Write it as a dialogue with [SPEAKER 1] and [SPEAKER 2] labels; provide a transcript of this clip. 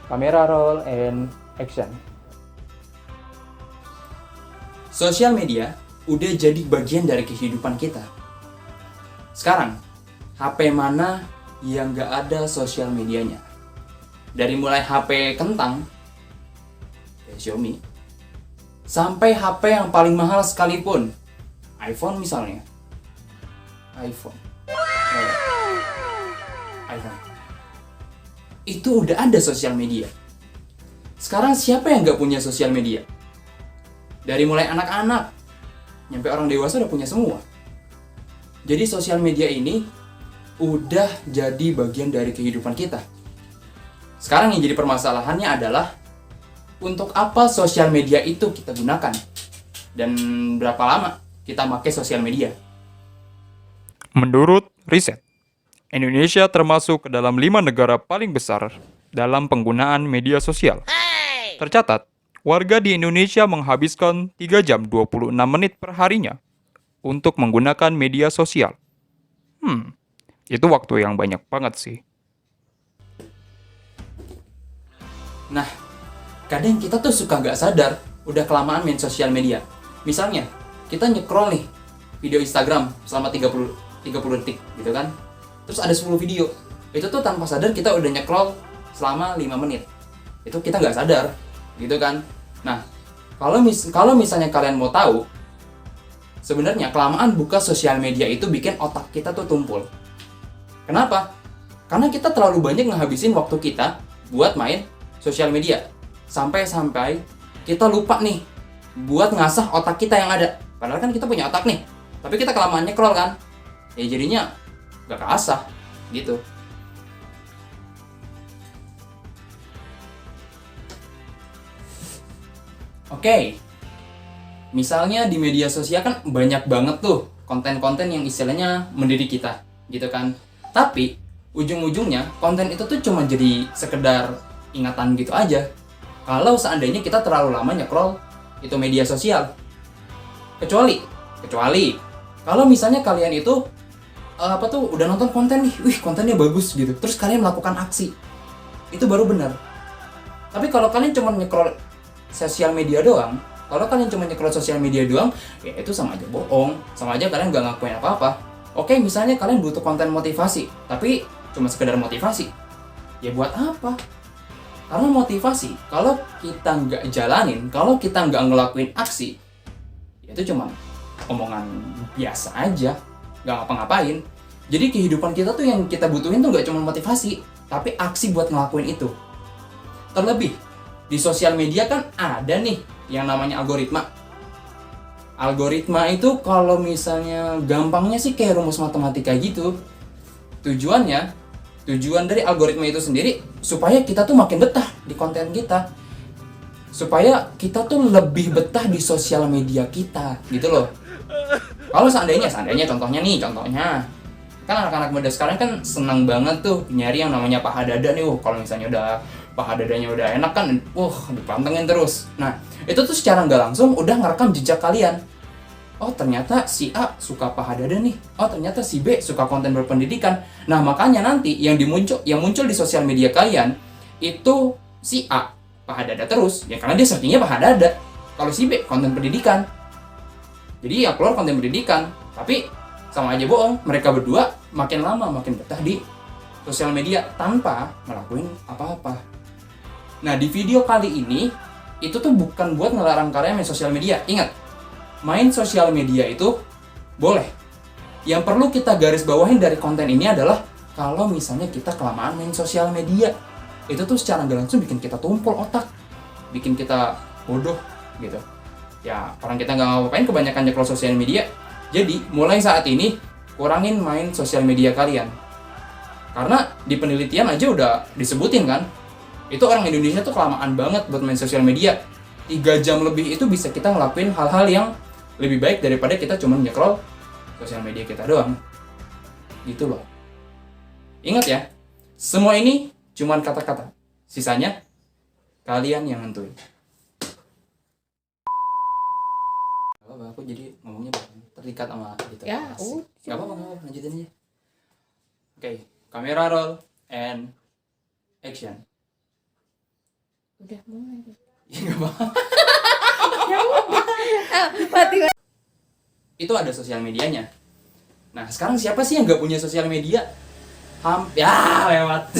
[SPEAKER 1] Kamera roll and action.
[SPEAKER 2] Sosial media udah jadi bagian dari kehidupan kita. Sekarang, HP mana yang gak ada sosial medianya? Dari mulai HP kentang, kayak Xiaomi, sampai HP yang paling mahal sekalipun, iPhone misalnya. iPhone. iPhone. Itu udah ada sosial media. Sekarang siapa yang gak punya sosial media? Dari mulai anak-anak, nyampe orang dewasa udah punya semua. Jadi sosial media ini udah jadi bagian dari kehidupan kita. Sekarang yang jadi permasalahannya adalah untuk apa sosial media itu kita gunakan? Dan berapa lama kita pakai sosial media?
[SPEAKER 3] Menurut riset, Indonesia termasuk ke dalam 5 negara paling besar dalam penggunaan media sosial. Tercatat, warga di Indonesia menghabiskan 3 jam 26 menit per harinya untuk menggunakan media sosial. Itu waktu yang banyak banget sih.
[SPEAKER 2] Nah, kadang kita tuh suka nggak sadar udah kelamaan main sosial media. Misalnya, kita nyekrol nih video Instagram selama 30 detik gitu kan. Terus ada 10 video. Itu tuh tanpa sadar kita udah nyekrol selama 5 menit. Itu kita nggak sadar gitu kan. Nah, kalau misalnya kalian mau tahu, sebenarnya kelamaan buka sosial media itu bikin otak kita tuh tumpul. Kenapa? Karena kita terlalu banyak ngehabisin waktu kita buat main sosial media. Sampai-sampai kita lupa nih buat ngasah otak kita yang ada. Padahal kan kita punya otak nih. Tapi kita kelamaan nyekrol kan. Ya jadinya gak keasah gitu. Oke. Misalnya di media sosial kan banyak banget tuh konten-konten yang istilahnya mendidik kita gitu kan. Tapi ujung-ujungnya konten itu tuh cuma jadi sekedar ingatan gitu aja. Kalau seandainya kita terlalu lama nyekrol itu media sosial. Kecuali kalau misalnya kalian itu udah nonton konten nih, wih kontennya bagus gitu. Terus kalian melakukan aksi. Itu baru benar. Tapi kalau kalian cuma nyekrol sosial media doang, ya itu sama aja bohong. Sama aja kalian gak ngakuin apa-apa. Oke, misalnya kalian butuh konten motivasi, tapi cuma sekedar motivasi. Ya buat apa? Karena motivasi, kalau kita nggak jalanin, kalau kita nggak ngelakuin aksi, ya itu cuma omongan biasa aja, nggak ngapa-ngapain. Jadi kehidupan kita tuh yang kita butuhin tuh nggak cuma motivasi, tapi aksi buat ngelakuin itu. Terlebih, di sosial media kan ada nih yang namanya algoritma. Algoritma itu kalau misalnya gampangnya sih kayak rumus matematika gitu. Tujuan dari algoritma itu sendiri supaya kita tuh makin betah di konten kita. Supaya kita tuh lebih betah di sosial media kita, gitu loh. Kalau seandainya contohnya kan anak-anak muda sekarang kan senang banget tuh nyari yang namanya paha dada nih. Kalau misalnya udah paha dadanya udah enak kan, dipantengin terus. Nah, itu tuh secara nggak langsung udah ngerekam jejak kalian. Oh, ternyata si A suka paha dada nih. Oh, ternyata si B suka konten berpendidikan. Nah, makanya nanti yang muncul di sosial media kalian itu si A paha dada terus, ya karena dia searchingnya paha dada. Kalau si B konten pendidikan, jadi ya keluar konten pendidikan. Tapi sama aja bohong, mereka berdua makin lama makin betah di sosial media tanpa ngelakuin apa-apa. Nah, di video kali ini itu tuh bukan buat ngelarang kalian main sosial media. Ingat, main sosial media itu boleh. Yang perlu kita garis bawahin dari konten ini adalah kalau misalnya kita kelamaan main sosial media, itu tuh secara nggak langsung bikin kita tumpul otak, bikin kita bodoh gitu. Ya, orang kita nggak ngapain kebanyakan nyekrol sosial media. Jadi, mulai saat ini kurangin main sosial media kalian. Karena di penelitian aja udah disebutin kan, itu orang Indonesia tuh kelamaan banget buat main sosial media. 3 jam lebih itu bisa kita ngelakuin hal-hal yang lebih baik daripada kita cuma nyekrol sosial media kita doang. Gitu loh. Ingat ya, semua ini cuma kata-kata. Sisanya kalian yang nentuin. Aku jadi ngomongnya terikat sama gitu.
[SPEAKER 4] Ya,
[SPEAKER 2] Gak apa-apa, lanjutin aja. Oke, kamera roll and action.
[SPEAKER 4] Udah mulai.
[SPEAKER 2] Ya nggak apa.
[SPEAKER 4] Mati.
[SPEAKER 2] Itu ada sosial medianya. Nah sekarang siapa sih yang nggak punya sosial media? Ya lewat.